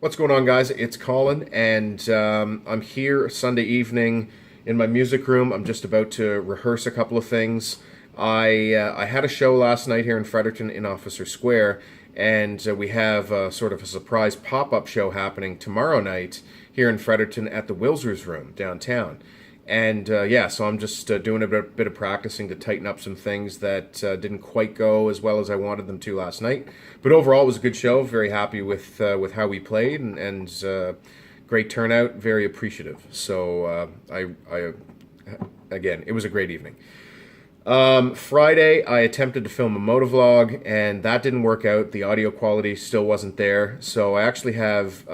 What's going on, guys? It's Colin, and I'm here Sunday evening in my music room. I'm just about to rehearse a couple of things. I had a show last night here in Fredericton in Officer Square, and we have sort of a surprise pop-up show happening tomorrow night here in Fredericton at the Wilsers Room downtown. And yeah, so I'm just doing a bit of practicing to tighten up some things that didn't quite go as well as I wanted them to last night. But overall, it was a good show. Very happy with how we played, and great turnout. Very appreciative. So again, it was a great evening. Friday, I attempted to film a motovlog, and that didn't work out. The audio quality still wasn't there. So I actually have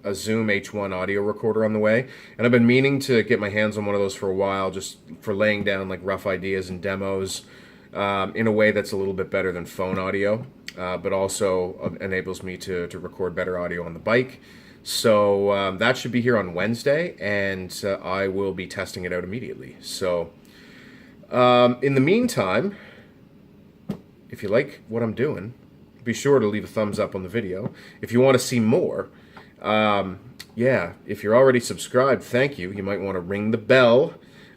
a Zoom H1 audio recorder on the way, and I've been meaning to get my hands on one of those for a while, just for laying down like rough ideas and demos in a way that's a little bit better than phone audio, but also enables me to record better audio on the bike. So that should be here on Wednesday, and I will be testing it out immediately. So in the meantime, if you like what I'm doing, be sure to leave a thumbs up on the video. If you want to see more, yeah, if you're already subscribed, thank you. You might want to ring the bell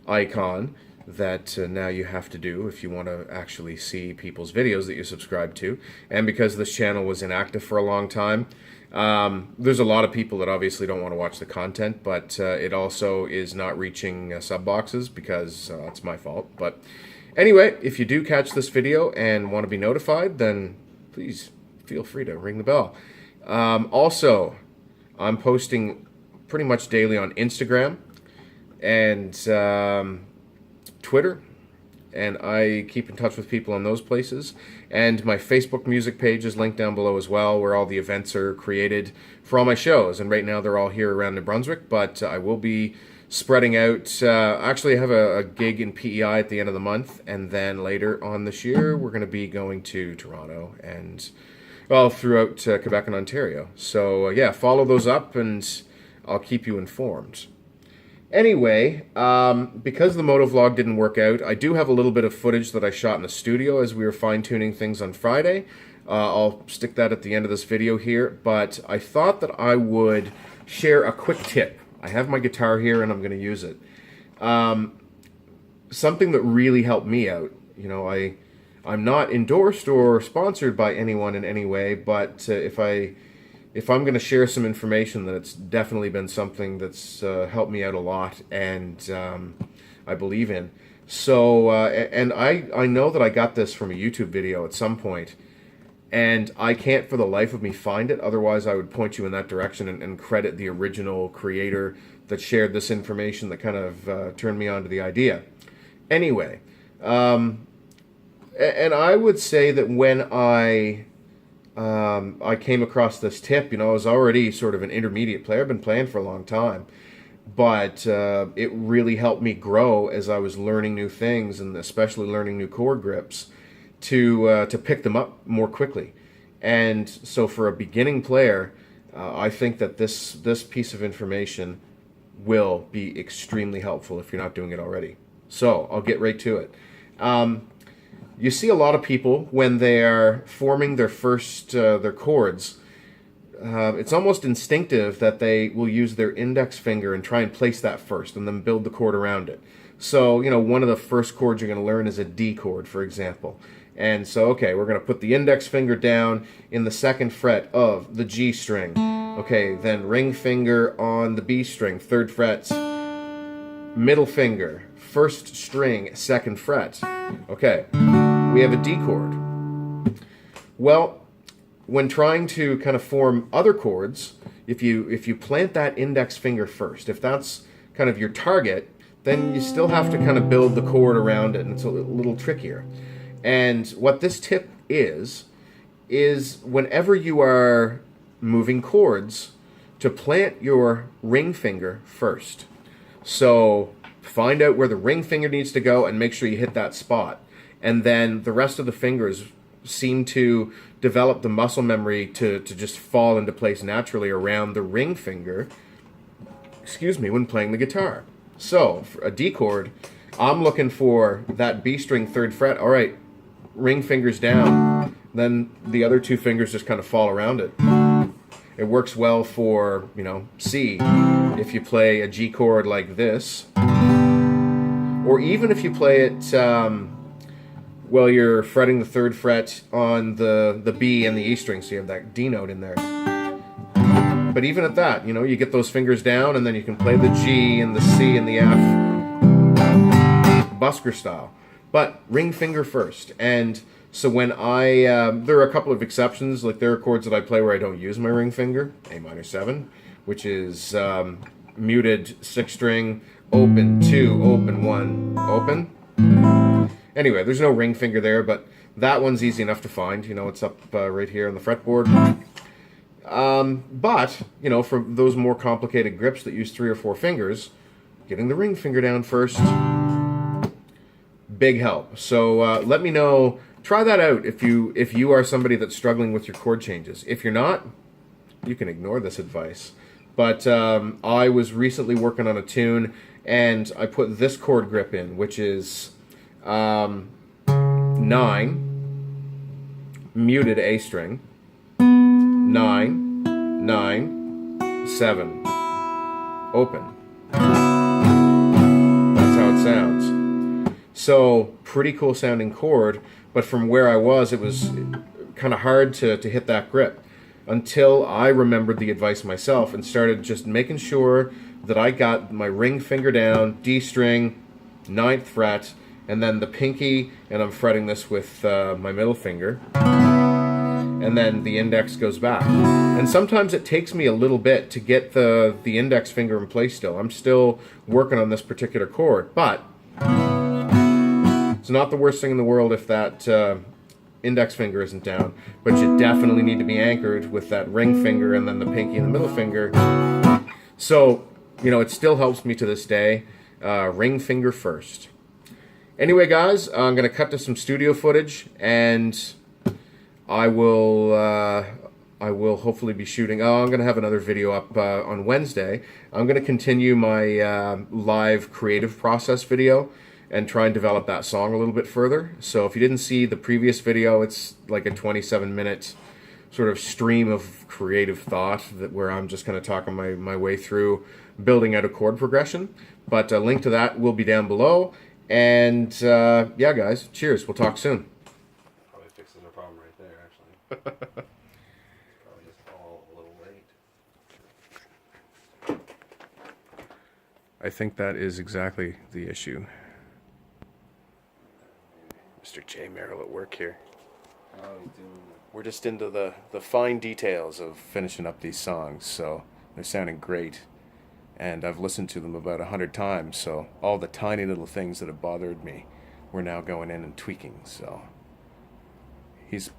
icon that now you have to do if you want to actually see people's videos that you subscribe to. And because this channel was inactive for a long time, there's a lot of people that obviously don't want to watch the content, but it also is not reaching sub boxes because it's my fault. But anyway, if you do catch this video and want to be notified, then please feel free to ring the bell. Also, I'm posting pretty much daily on Instagram and Twitter, and I keep in touch with people on those places. And my Facebook music page is linked down below as well, where all the events are created for all my shows. And right now they're all here around New Brunswick, but I will be spreading out. Actually, I have a gig in PEI at the end of the month, and then later on this year, we're going to be going to Toronto and, well, throughout Quebec and Ontario. So yeah, follow those up, and I'll keep you informed. Anyway, because the motovlog didn't work out, I do have a little bit of footage that I shot in the studio as we were fine-tuning things on Friday. I'll stick that at the end of this video here, but I thought that I would share a quick tip. I have my guitar here and I'm going to use it. Something that really helped me out. You know, I'm not endorsed or sponsored by anyone in any way, but if I'm going to share some information, then it's definitely been something that's helped me out a lot, and I believe in. So, and I know that I got this from a YouTube video at some point, and I can't for the life of me find it. Otherwise, I would point you in that direction and credit the original creator that shared this information that kind of turned me on to the idea. Anyway, and I would say that when I came across this tip, you know, I was already sort of an intermediate player. I've been playing for a long time, but it really helped me grow as I was learning new things, and especially learning new chord grips to pick them up more quickly. And so for a beginning player, I think that this piece of information will be extremely helpful if you're not doing it already. So I'll get right to it. You see a lot of people when they are forming their first their chords. It's almost instinctive that they will use their index finger and try and place that first, and then build the chord around it. So, you know, one of the first chords you're going to learn is a D chord, for example. And so, okay, we're going to put the index finger down in the second fret of the G string. Okay, then ring finger on the B string, third fret, middle finger, first string, second fret. Okay, we have a D chord. Well, when trying to kind of form other chords, if you plant that index finger first, if that's kind of your target, then you still have to kind of build the chord around it, and it's a little trickier. And what this tip is whenever you are moving chords, to plant your ring finger first. So find out where the ring finger needs to go and make sure you hit that spot. And then the rest of the fingers seem to develop the muscle memory to just fall into place naturally around the ring finger, when playing the guitar. So, for a D chord, I'm looking for that B string third fret. All right, ring fingers down. Then the other two fingers just kind of fall around it. It works well for, you know, C. If you play a G chord like this, or even if you play it while you're fretting the 3rd fret on the B and the E string, so you have that D note in there. But even at that, you know, you get those fingers down, and then you can play the G and the C and the F, busker style. But ring finger first. And so when there are a couple of exceptions, like there are chords that I play where I don't use my ring finger, A minor 7, which is muted 6 string, open 2, open 1, open. Anyway, there's no ring finger there, but that one's easy enough to find. You know, it's up right here on the fretboard. But, you know, for those more complicated grips that use 3 or 4 fingers, getting the ring finger down first, big help. So let me know, try that out if you are somebody that's struggling with your chord changes. If you're not, you can ignore this advice. But I was recently working on a tune, and I put this chord grip in, which is 9, muted A string, 9, 9, 7, open. That's how it sounds. So, pretty cool sounding chord, but from where I was, it was kind of hard to hit that grip until I remembered the advice myself and started just making sure that I got my ring finger down, D string, 9th fret, and then the pinky, and I'm fretting this with my middle finger, and then the index goes back. And sometimes it takes me a little bit to get the index finger in place still. I'm still working on this particular chord, but it's not the worst thing in the world if that index finger isn't down, but you definitely need to be anchored with that ring finger and then the pinky and the middle finger. So, you know, it still helps me to this day. Ring finger first. Anyway, guys, I'm going to cut to some studio footage, and I will hopefully be shooting. I'm going to have another video up on Wednesday. I'm going to continue my live creative process video and try and develop that song a little bit further. So if you didn't see the previous video, it's like a 27-minute sort of stream of creative thought where I'm just kind of talking my way through building out a chord progression. But a link to that will be down below. And yeah, guys, cheers. We'll talk soon. Probably fixes the problem right there, actually. Probably just all a little late. I think that is exactly the issue. Mr. J. Merrill at work here. How are you doing? We're just into the fine details of finishing up these songs, so they're sounding great. And I've listened to them about 100 times, so all the tiny little things that have bothered me, we're now going in and tweaking. So he's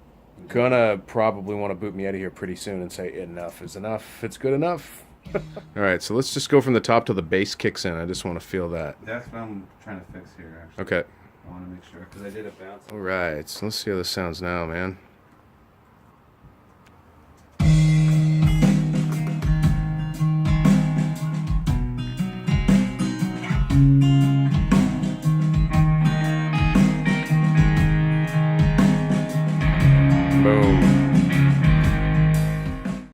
gonna probably want to boot me out of here pretty soon and say enough is enough. It's good enough. All right, so let's just go from the top till the bass kicks in. I just want to feel that. That's what I'm trying to fix here, actually. Okay. I want to make sure, because I did a bounce. All right, so let's see how this sounds now, man.